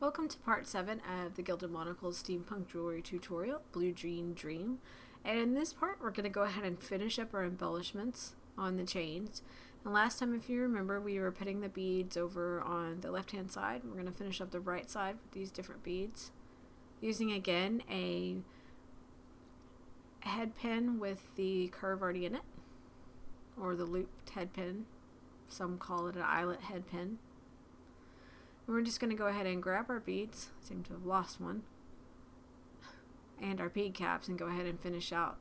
Welcome to part 7 of the Gilded Monocle Steampunk Jewelry Tutorial, Blue Jean Dream. And in this part, we're going to go ahead and finish up our embellishments on the chains. And last time, if you remember, we were putting the beads over on the left-hand side. We're going to finish up the right side with these different beads. Using, again, a head pin with the curve already in it, or the looped head pin. Some call it an eyelet head pin. And we're just going to go ahead and grab our beads, seem to have lost one, and our bead caps and go ahead and finish out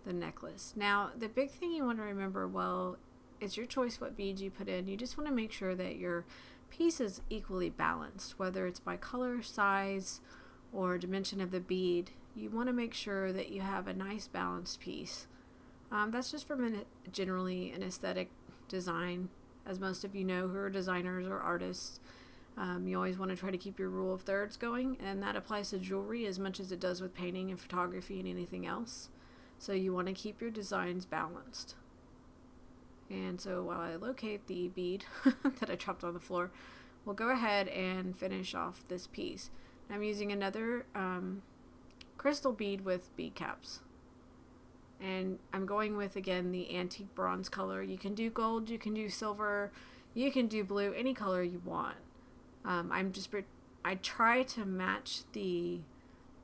the necklace. Now, the big thing you want to remember, well, it's your choice what beads you put in. You just want to make sure that your piece is equally balanced, whether it's by color, size, or dimension of the bead. You want to make sure that you have a nice balanced piece. That's just from generally an aesthetic design. As most of you know who are designers or artists, you always want to try to keep your rule of thirds going, and that applies to jewelry as much as it does with painting and photography and anything else. So you want to keep your designs balanced. And so while I locate the bead that I dropped on the floor, we'll go ahead and finish off this piece. I'm using another crystal bead with bead caps. And I'm going with, again, the antique bronze color. You can do gold, you can do silver, you can do blue, any color you want. I try to match the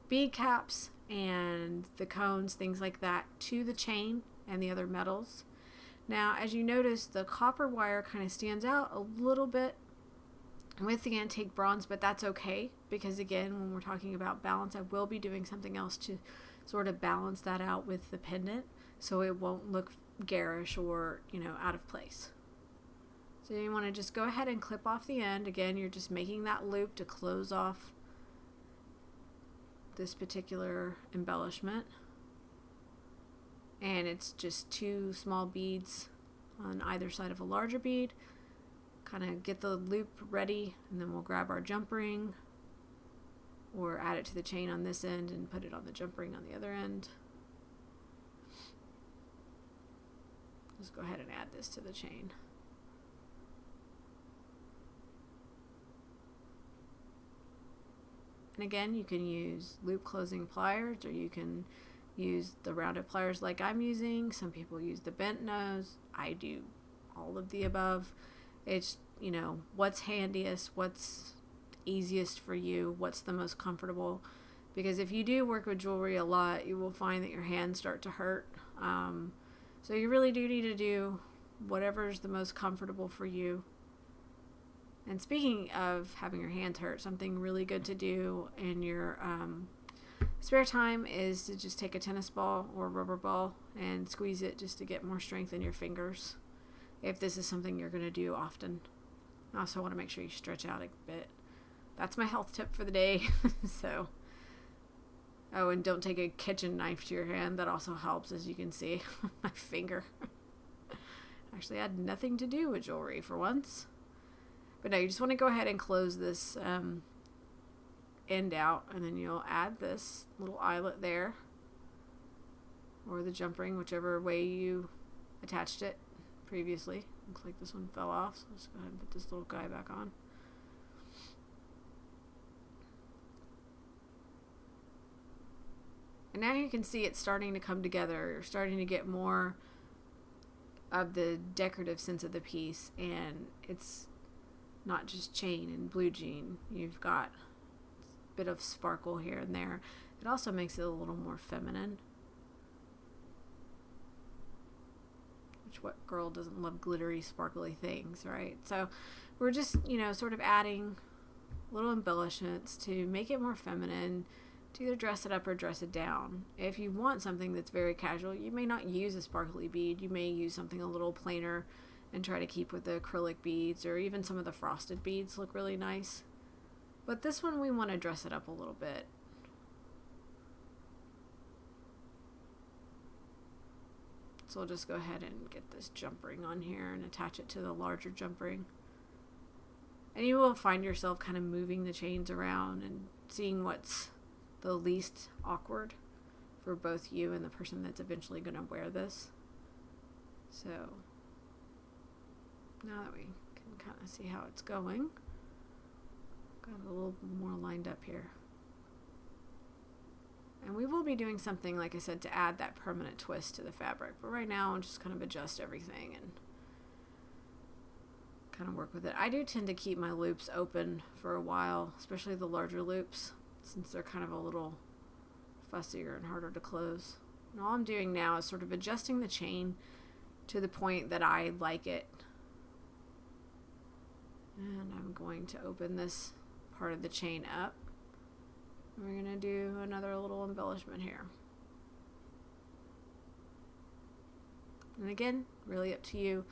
bead caps and the cones, things like that, to the chain and the other metals. Now, as you notice, the copper wire kind of stands out a little bit with the antique bronze, but that's okay, because again, when we're talking about balance, I will be doing something else to sort of balance that out with the pendant so it won't look garish or, out of place. So you want to just go ahead and clip off the end. Again, you're just making that loop to close off this particular embellishment. And it's just 2 small beads on either side of a larger bead. Kind of get the loop ready, and then we'll grab our jump ring or add it to the chain on this end and put it on the jump ring on the other end. Just go ahead and add this to the chain. And again, you can use loop closing pliers, or you can use the rounded pliers like I'm using. Some people use the bent nose. I do all of the above. It's, what's handiest, what's easiest for you, what's the most comfortable. Because if you do work with jewelry a lot, you will find that your hands start to hurt. So you really do need to do whatever's the most comfortable for you. And speaking of having your hands hurt, something really good to do in your spare time is to just take a tennis ball or a rubber ball and squeeze it just to get more strength in your fingers, if this is something you're going to do often. I also want to make sure you stretch out a bit. That's my health tip for the day. So, oh, and don't take a kitchen knife to your hand. That also helps, as you can see. My finger actually had nothing to do with jewelry for once. But no, you just want to go ahead and close this end out, and then you'll add this little eyelet there, or the jump ring, whichever way you attached it previously. Looks like this one fell off, so let's go ahead and put this little guy back on. And now you can see it's starting to come together. You're starting to get more of the decorative sense of the piece, and it's not just chain and blue jean. You've got a bit of sparkle here and there. It also makes it a little more feminine. Which, what girl doesn't love glittery, sparkly things, right? So we're just, sort of adding little embellishments to make it more feminine, to either dress it up or dress it down. If you want something that's very casual, you may not use a sparkly bead. You may use something a little plainer and try to keep with the acrylic beads, or even some of the frosted beads look really nice. But this one, we want to dress it up a little bit. So we'll just go ahead and get this jump ring on here and attach it to the larger jump ring. And you will find yourself kind of moving the chains around and seeing what's the least awkward for both you and the person that's eventually going to wear this. So now that we can kind of see how it's going, Got it a little more lined up here. And we will be doing something, like I said, to add that permanent twist to the fabric. But right now, I'll just kind of adjust everything and kind of work with it. I do tend to keep my loops open for a while, especially the larger loops, since they're kind of a little fussier and harder to close. And all I'm doing now is sort of adjusting the chain to the point that I like it. And I'm going to open this part of the chain up. We're going to do another little embellishment here. And again, really up to you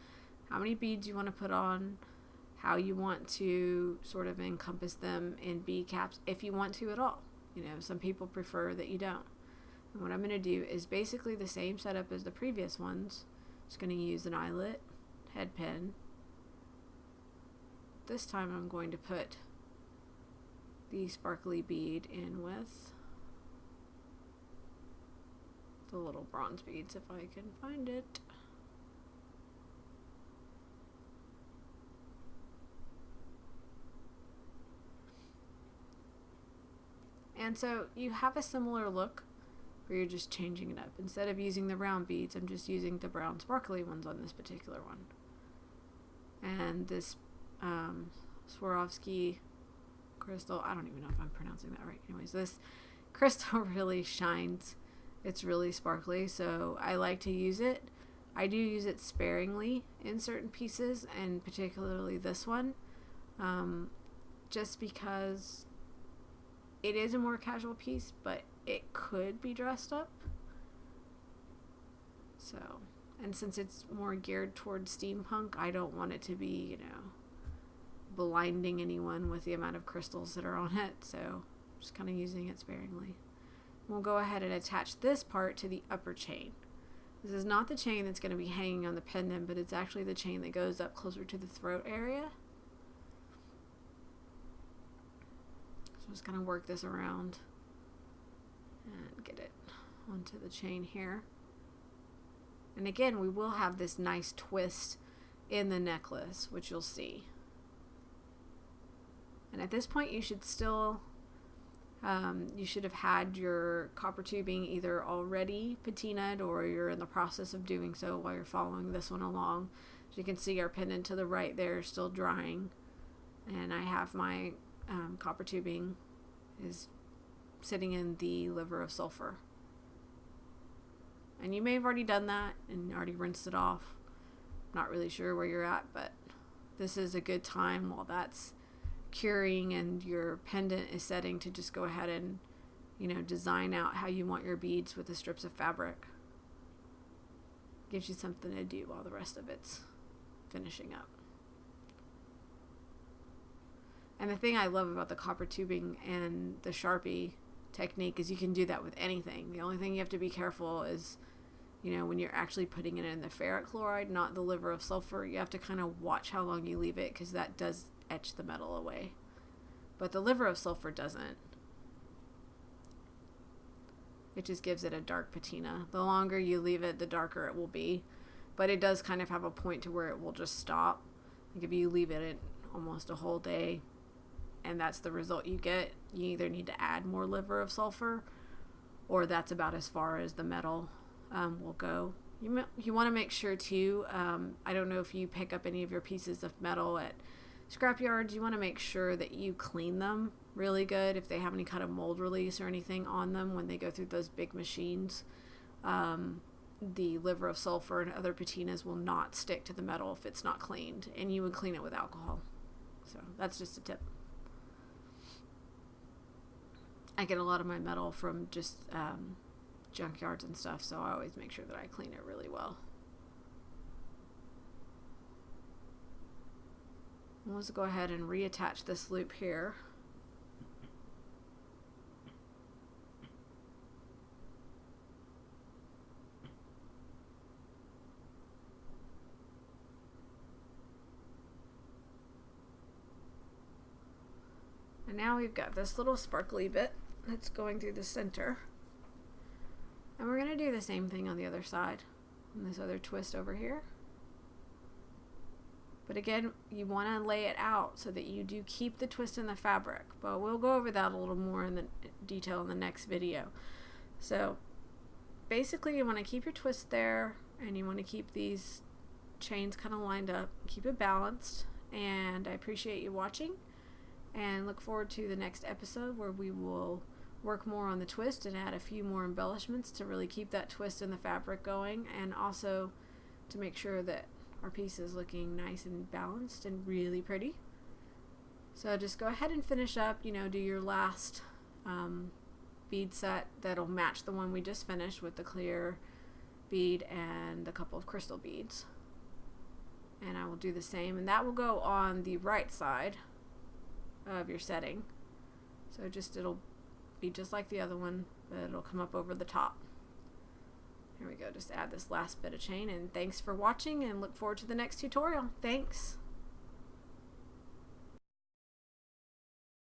how many beads you want to put on, how you want to sort of encompass them in bead caps, if you want to at all. You know, some people prefer that you don't. And what I'm going to do is basically the same setup as the previous ones. Just going to use an eyelet head pin. This time I'm going to put the sparkly bead in with the little bronze beads, if I can find it. And so you have a similar look where you're just changing it up. Instead of using the round beads, I'm just using the brown sparkly ones on this particular one. And this Swarovski crystal, I don't even know if I'm pronouncing that right. Anyways, this crystal really shines. It's really sparkly, so I like to use it. I do use it sparingly in certain pieces, and particularly this one, just because it is a more casual piece, but it could be dressed up. So, and since it's more geared towards steampunk, I don't want it to be, you know, blinding anyone with the amount of crystals that are on it, so just kind of using it sparingly. We'll go ahead and attach this part to the upper chain. This is not the chain that's going to be hanging on the pendant, but it's actually the chain that goes up closer to the throat area. So I'm just going to work this around and get it onto the chain here. And again, we will have this nice twist in the necklace, which you'll see. And at this point, you should still, you should have had your copper tubing either already patinaed or you're in the process of doing so while you're following this one along. As you can see, our pendant to the right there is still drying. And I have my copper tubing is sitting in the liver of sulfur. And you may have already done that and already rinsed it off. Not really sure where you're at, but this is a good time while that's curing and your pendant is setting to just go ahead and, you know, design out how you want your beads with the strips of fabric. Gives you something to do while the rest of it's finishing up. And the thing I love about the copper tubing and the Sharpie technique is you can do that with anything. The only thing you have to be careful is, you know, when you're actually putting it in the ferric chloride, not the liver of sulfur, you have to kind of watch how long you leave it because that does etch the metal away. But the liver of sulfur doesn't. It just gives it a dark patina. The longer you leave it, the darker it will be. But it does kind of have a point to where it will just stop. Like if you leave it almost a whole day and that's the result you get, you either need to add more liver of sulfur or that's about as far as the metal will go. You want to make sure too, I don't know if you pick up any of your pieces of metal at scrap yards, you want to make sure that you clean them really good if they have any kind of mold release or anything on them when they go through those big machines. The liver of sulfur and other patinas will not stick to the metal if it's not cleaned, and you would clean it with alcohol. So that's just a tip. I get a lot of my metal from just junkyards and stuff, so I always make sure that I clean it really well. Let's go ahead and reattach this loop here. And now we've got this little sparkly bit that's going through the center. And we're going to do the same thing on the other side, on this other twist over here. But again, you want to lay it out so that you do keep the twist in the fabric. But we'll go over that a little more in the detail in the next video. So basically you want to keep your twist there, and you want to keep these chains kind of lined up, keep it balanced. And I appreciate you watching, and look forward to the next episode where we will work more on the twist and add a few more embellishments to really keep that twist in the fabric going, and also to make sure that our piece is looking nice and balanced and really pretty. So just go ahead and finish up, do your last bead set that'll match the one we just finished with the clear bead and a couple of crystal beads. And I will do the same, and that will go on the right side of your setting. So it'll be just like the other one, but it'll come up over the top. Here we go, just add this last bit of chain, and thanks for watching, and look forward to the next tutorial. Thanks.